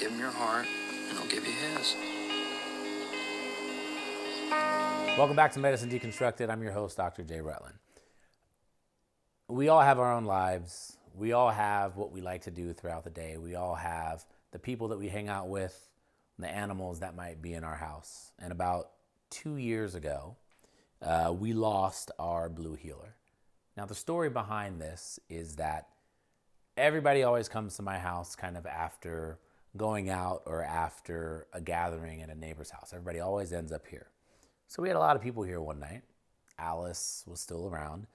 Give him your heart, and he'll give you his. Welcome back to Medicine Deconstructed. I'm your host, Dr. Jay Rutland. We all have our own lives. We all have what we like to do throughout the day. We all have the people that we hang out with, the animals that might be in our house. And about 2 years ago, we lost our blue heeler. Now, the story behind this is that everybody always comes to my house kind of after going out or after a gathering at a neighbor's house. Everybody always ends up here. So we had a lot of people here one night. Alice was still around.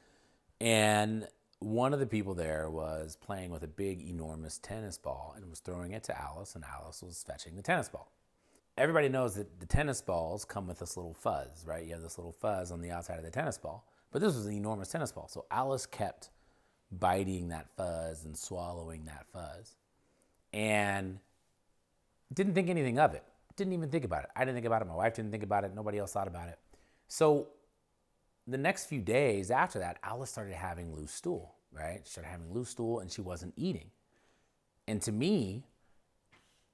And one of the people there was playing with a big, enormous tennis ball and was throwing it to Alice, and Alice was fetching the tennis ball. Everybody knows that the tennis balls come with this little fuzz, right? You have this little fuzz on the outside of the tennis ball. But this was an enormous tennis ball. So Alice kept biting that fuzz and swallowing that fuzz. And didn't think anything of it. Didn't even think about it. I didn't think about it. My wife didn't think about it. Nobody else thought about it. So the next few days after that, Alice started having loose stool, right? She started having loose stool and she wasn't eating. And to me,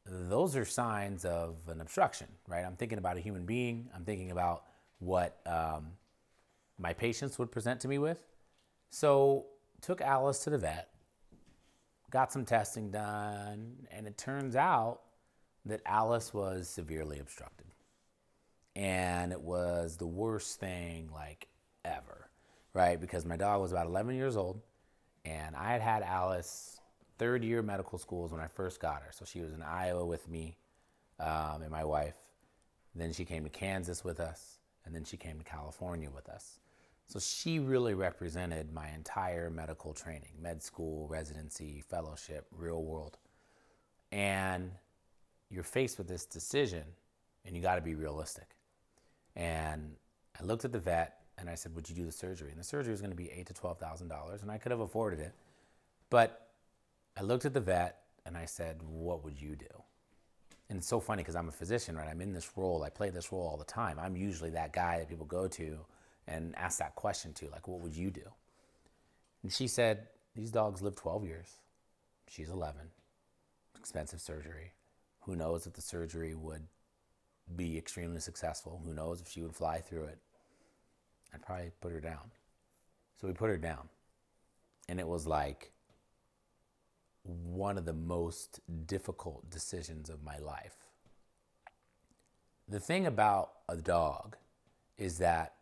those are signs of an obstruction, right? I'm thinking about a human being. I'm thinking about what my patients would present to me with. So took Alice to the vet, got some testing done, and it turns out that Alice was severely obstructed. And it was the worst thing like ever, right? Because my dog was about 11 years old, and I had had Alice third year medical schools when I first got her. So she was in Iowa with me and my wife. Then she came to Kansas with us, and then she came to California with us. So she really represented my entire medical training, med school, residency, fellowship, real world. And you're faced with this decision, and you got to be realistic. And I looked at the vet, and I said, would you do the surgery? And the surgery was going to be $8,000 to $12,000, and I could have afforded it. But I looked at the vet, and I said, what would you do? And it's so funny because I'm a physician, right? I'm in this role. I play this role all the time. I'm usually that guy that people go to and ask that question to, like, what would you do? And she said, these dogs live 12 years. She's 11. Expensive surgery. Who knows if the surgery would be extremely successful? Who knows if she would fly through it? I'd probably put her down. So we put her down. And it was like one of the most difficult decisions of my life. The thing about a dog is that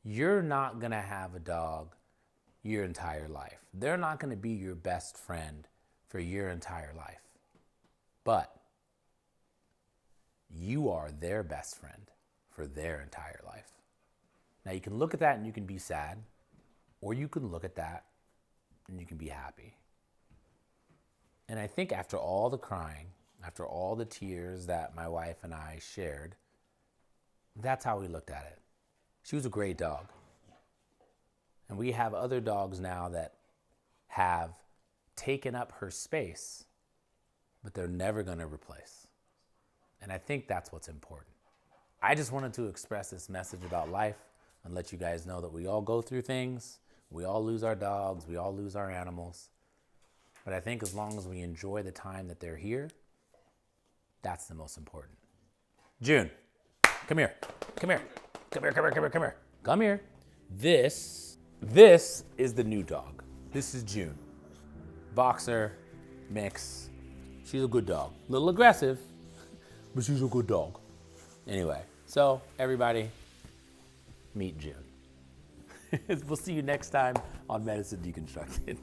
you're not going to have a dog your entire life. They're not going to be your best friend for your entire life. But you are their best friend for their entire life. Now you can look at that and you can be sad, or you can look at that and you can be happy. And I think after all the crying, after all the tears that my wife and I shared, that's how we looked at it. She was a great dog. And we have other dogs now that have taken up her space, but they're never going to replace. And I think that's what's important. I just wanted to express this message about life and let you guys know that we all go through things. We all lose our dogs. We all lose our animals. But I think as long as we enjoy the time that they're here, that's the most important. June, come here. Come here. Come here, come here, come here, come here. Come here. This is the new dog. This is June. Boxer, mix. She's a good dog. A little aggressive, but she's a good dog. Anyway, so everybody, meet June. We'll see you next time on Medicine Deconstructed.